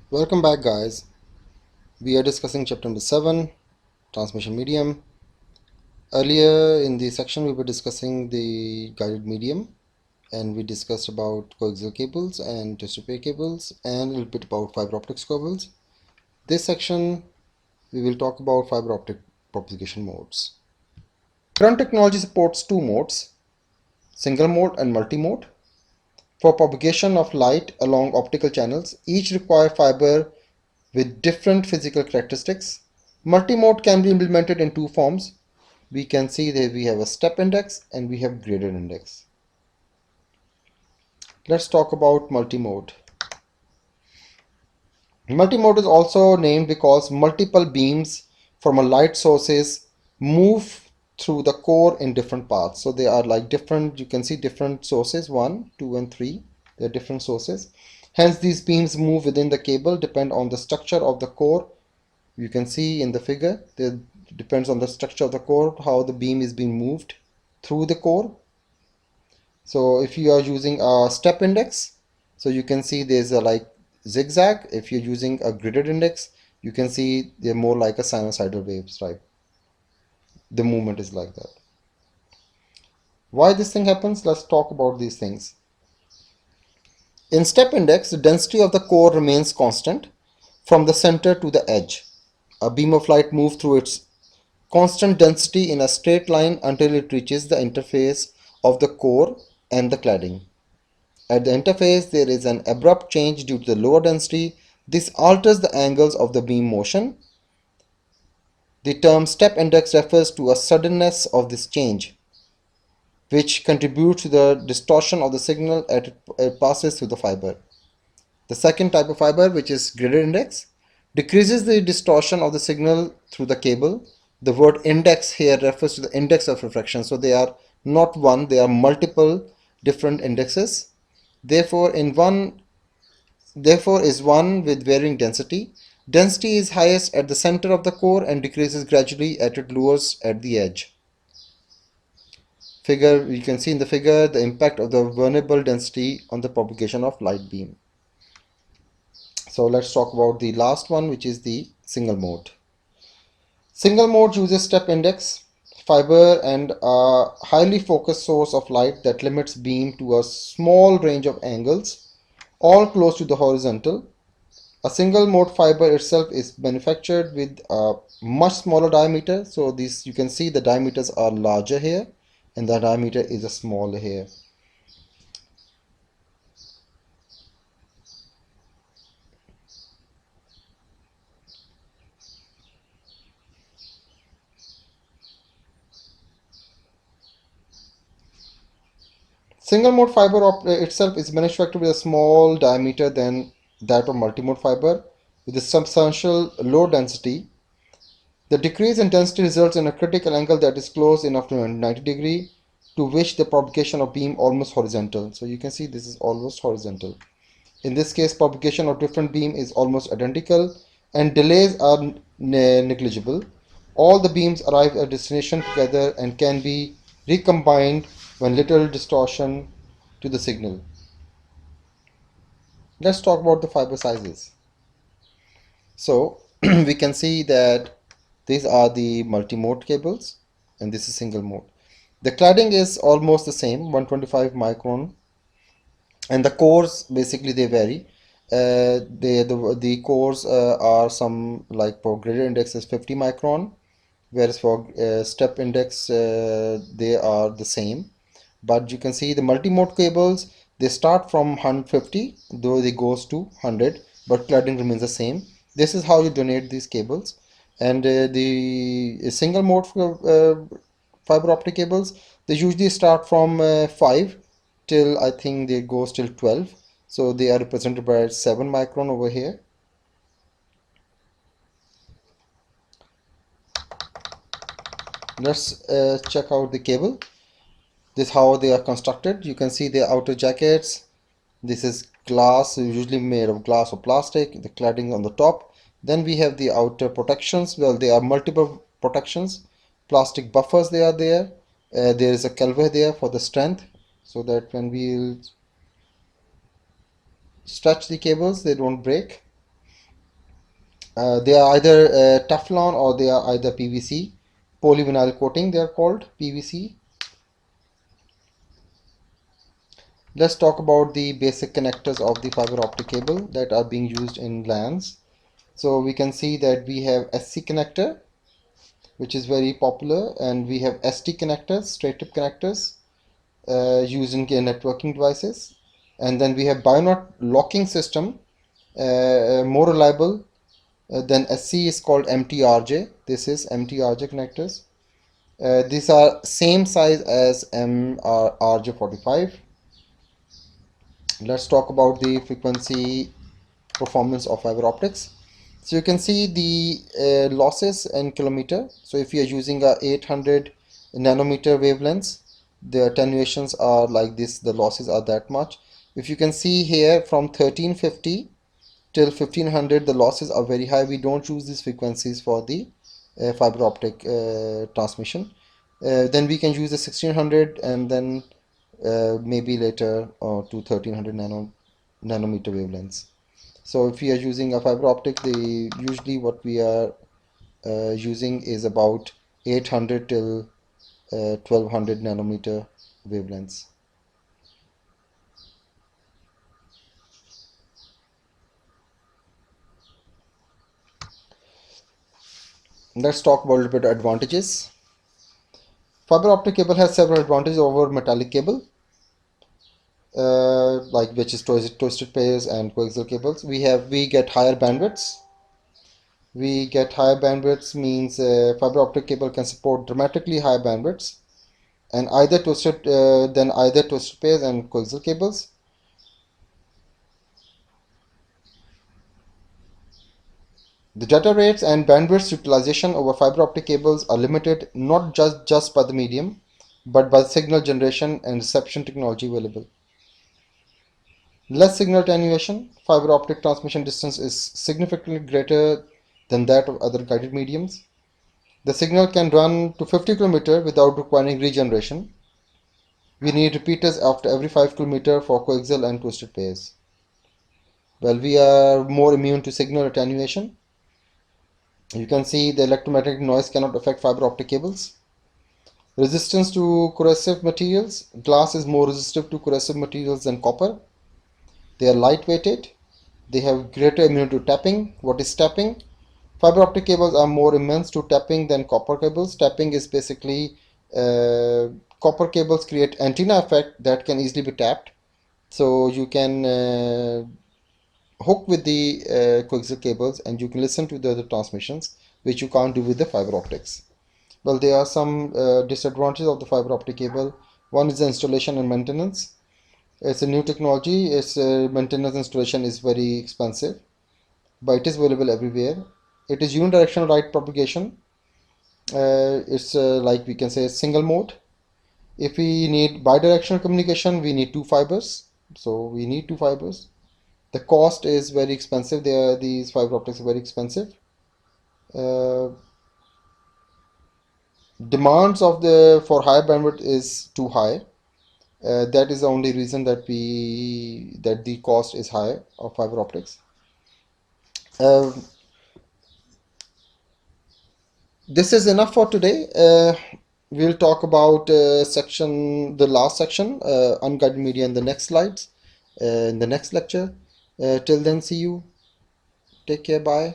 Welcome back, guys. We are discussing chapter number 7, transmission medium. Earlier in the section we were discussing the guided medium, and we discussed about coaxial cables and test repair cables and a little bit about fiber optics cables. This section we will talk about fiber optic propagation modes. Current technology supports two modes, single mode and multi-mode. For propagation of light along optical channels, each require fiber with different physical characteristics. Multimode can be implemented in two forms. We can see that we have a step index and we have graded index. Let's talk about multimode. Multimode is also named because multiple beams from a light sources move through the core in different paths. So they are like different, you can see different sources, 1, 2 and 3. They are different sources. Hence these beams move within the cable depend on the structure of the core. You can see in the figure, it depends on the structure of the core how the beam is being moved through the core. So if you are using a step index, so you can see there's a like zigzag. If you're using a gridded index, you can see they're more like a sinusoidal waves type. The movement is like that. Why this thing happens? Let's talk about these things. In step index, the density of the core remains constant from the center to the edge. A beam of light moves through its constant density in a straight line until it reaches the interface of the core and the cladding. At the interface, there is an abrupt change due to the lower density. This alters the angles of the beam motion. The term step index refers to a suddenness of this change, which contributes to the distortion of the signal as it passes through the fiber. The second type of fiber, which is graded index, decreases the distortion of the signal through the cable. The word index here refers to the index of refraction. So they are not one, they are multiple different indexes. Therefore, is one with varying density. Density is highest at the center of the core and decreases gradually as it lowers at the edge. You can see in the figure the impact of the vulnerable density on the propagation of light beam. So let's talk about the last one, which is the single mode. Single mode uses step index, fiber and a highly focused source of light that limits beam to a small range of angles, all close to the horizontal. A single mode fiber itself is manufactured with a much smaller diameter. So these, you can see the diameters are larger here and the diameter is a smaller here. Single mode fiber itself is manufactured with a small diameter than that of multimode fiber with a substantial low density. The decrease in density results in a critical angle that is close enough to 90 degree to which the propagation of beam almost horizontal. So you can see this is almost horizontal. In this case, propagation of different beam is almost identical and delays are negligible. All the beams arrive at destination together and can be recombined when little distortion to the signal. Let's talk about the fiber sizes. So we can see that these are the multi-mode cables and this is single mode. The cladding is almost the same, 125 micron, and the cores basically they vary. The cores are some like for graded index is 50 micron, whereas for step index they are the same. But you can see the multi-mode cables, they start from 150 though they goes to 100, but cladding remains the same. This is how you donate these cables. And the single mode fiber optic cables, they usually start from 5 till I think they goes till 12. So they are represented by 7 micron over here. Let's check out the cable. This is how they are constructed. You can see the outer jackets. This is glass, usually made of glass or plastic, the cladding on the top. Then we have the outer protections. Well, there are multiple protections. Plastic buffers, they are there. There is a calver there for the strength, so that when we stretch the cables, they don't break. They are either Teflon or they are either PVC. Polyvinyl coating they are called, PVC. Let's talk about the basic connectors of the fiber optic cable that are being used in LANs. So we can see that we have SC connector, which is very popular, and we have ST connectors, straight tip connectors, used in networking devices. And then we have binode locking system, more reliable. Then SC is called MTRJ. This is MTRJ connectors. These are same size as MRJ45. Let's talk about the frequency performance of fiber optics. So you can see the losses in kilometer. So if you are using a 800 nanometer wavelengths, the attenuations are like this, the losses are that much. If you can see here from 1350 till 1500, the losses are very high. We don't use these frequencies for the fiber optic transmission. Then we can use the 1600, and then maybe later to 1300 nanometer wavelengths. So if we are using a fiber optic, usually what we are using is about 800 till 1200 nanometer wavelengths. Let's talk about a little bit of advantages. Fiber optic cable has several advantages over metallic cable, like which is twisted pairs and coaxial cables. We get higher bandwidths. We get higher bandwidths means fiber optic cable can support dramatically higher bandwidths, and either twisted pairs and coaxial cables. The data rates and bandwidth utilization over fiber optic cables are limited not just by the medium, but by the signal generation and reception technology available. Less signal attenuation. Fiber optic transmission distance is significantly greater than that of other guided mediums. The signal can run to 50 km without requiring regeneration. We need repeaters after every 5 km for coaxial and twisted pairs. Well, we are more immune to signal attenuation. You can see the electromagnetic noise cannot affect fiber optic cables. Resistance to corrosive materials. Glass is more resistive to corrosive materials than copper. They are lightweighted. They have greater immunity to tapping. What is tapping? Fiber optic cables are more immune to tapping than copper cables. Tapping is basically copper cables create antenna effect that can easily be tapped. So you can hook with the coaxial cables and you can listen to the other transmissions, which you can't do with the fiber optics. Well, there are some disadvantages of the fiber optic cable. One is the installation and maintenance. It's a new technology. Its maintenance installation is very expensive, but it is available everywhere. It is unidirectional light propagation. It's like we can say single mode. If we need bidirectional communication, we need two fibers. So we need two fibers. The cost is very expensive. These fiber optics are very expensive. Demands of the for higher bandwidth is too high. That is the only reason that the cost is high of fiber optics. Uh, this is enough for today. We'll talk about the last section, unguided media, in the next slides, in the next lecture. Till then, see you. Take care. Bye.